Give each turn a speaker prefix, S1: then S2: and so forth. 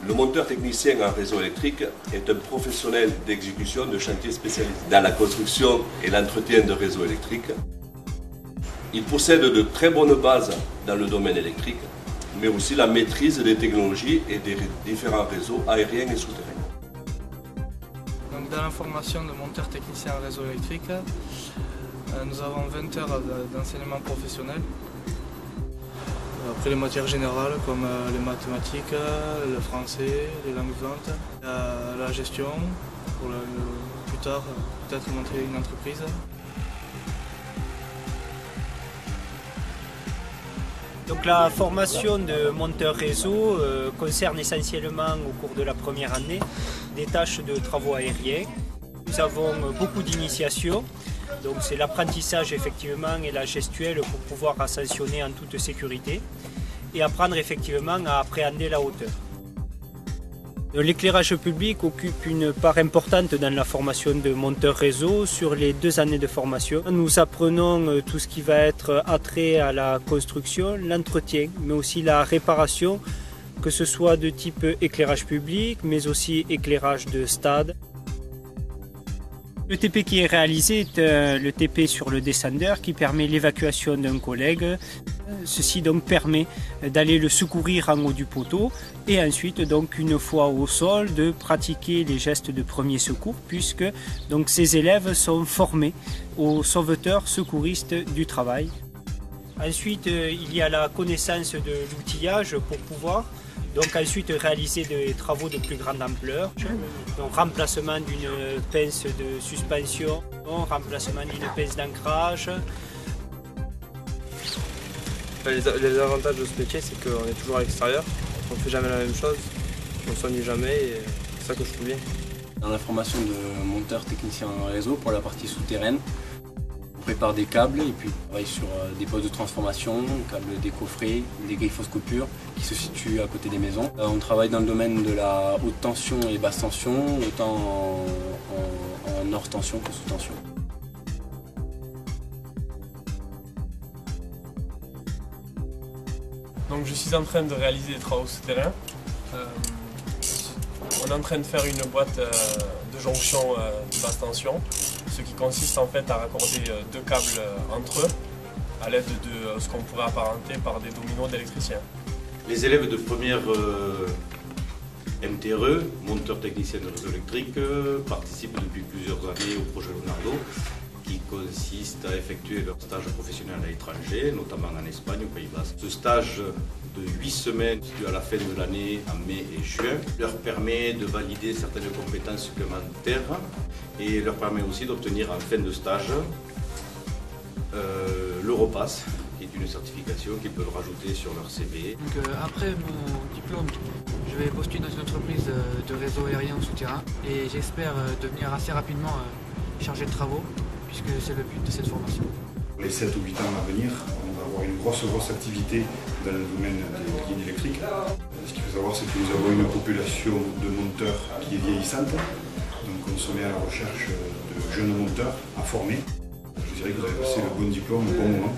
S1: Le monteur technicien en réseau électrique est un professionnel d'exécution de chantiers spécialisés dans la construction et l'entretien de réseaux électriques. Il possède de très bonnes bases dans le domaine électrique, mais aussi la maîtrise des technologies et des différents réseaux aériens et souterrains.
S2: Donc, dans la formation de monteur technicien en réseau électrique, nous avons 20 heures d'enseignement professionnel. Après les matières générales comme les mathématiques, le français, les langues vivantes, la gestion, pour plus tard peut-être monter une entreprise.
S3: Donc la formation de monteur réseau concerne essentiellement au cours de la première année des tâches de travaux aériens. Nous avons beaucoup d'initiations, donc c'est l'apprentissage effectivement et la gestuelle pour pouvoir ascensionner en toute sécurité et apprendre effectivement à appréhender la hauteur. L'éclairage public occupe une part importante dans la formation de monteur réseau sur les 2 années de formation. Nous apprenons tout ce qui va être attrait à la construction, l'entretien, mais aussi la réparation, que ce soit de type éclairage public, mais aussi éclairage de stade. Le TP qui est réalisé est le TP sur le descendeur qui permet l'évacuation d'un collègue. Ceci donc permet d'aller le secourir en haut du poteau et ensuite donc une fois au sol de pratiquer les gestes de premier secours puisque donc ces élèves sont formés aux sauveteurs secouristes du travail. Ensuite il y a la connaissance de l'outillage pour pouvoir donc ensuite réaliser des travaux de plus grande ampleur, donc remplacement d'une pince de suspension, remplacement d'une pince d'ancrage.
S2: Les avantages de ce métier, c'est qu'on est toujours à l'extérieur, on ne fait jamais la même chose, on ne s'ennuie jamais et c'est ça que je trouve bien.
S4: Dans la formation de monteur technicien en réseau pour la partie souterraine, on prépare des câbles et puis on travaille sur des postes de transformation, câbles des coffrets, des grilles fausses coupures qui se situent à côté des maisons. On travaille dans le domaine de la haute tension et basse tension, autant en hors tension que sous tension.
S5: Donc je suis en train de réaliser des travaux souterrains. On est en train de faire une boîte de jonction de basse tension, ce qui consiste en fait à raccorder 2 câbles entre eux à l'aide de ce qu'on pourrait apparenter par des dominos d'électriciens.
S6: Les élèves de première MTRE, monteur technicien de réseau électrique, participent depuis plusieurs années au projet Leonardo, qui consiste à effectuer leur stage professionnel à l'étranger, notamment en Espagne, au Pays Basque. Ce stage de 8 semaines, situé à la fin de l'année, en mai et juin, leur permet de valider certaines compétences supplémentaires et leur permet aussi d'obtenir en fin de stage l'Europass, qui est une certification qu'ils peuvent rajouter sur leur CV.
S7: Donc, après mon diplôme, je vais postuler dans une entreprise de réseau aérien ou souterrain et j'espère devenir assez rapidement chargé de travaux, puisque c'est le but de cette formation.
S8: Pour les 7 ou 8 ans à venir, on va avoir une grosse activité dans le domaine des lignes électriques. Ce qu'il faut savoir, c'est que nous avons une population de monteurs qui est vieillissante. Donc on se met à la recherche de jeunes monteurs à former. Je dirais que vous avez passé le bon diplôme au bon moment.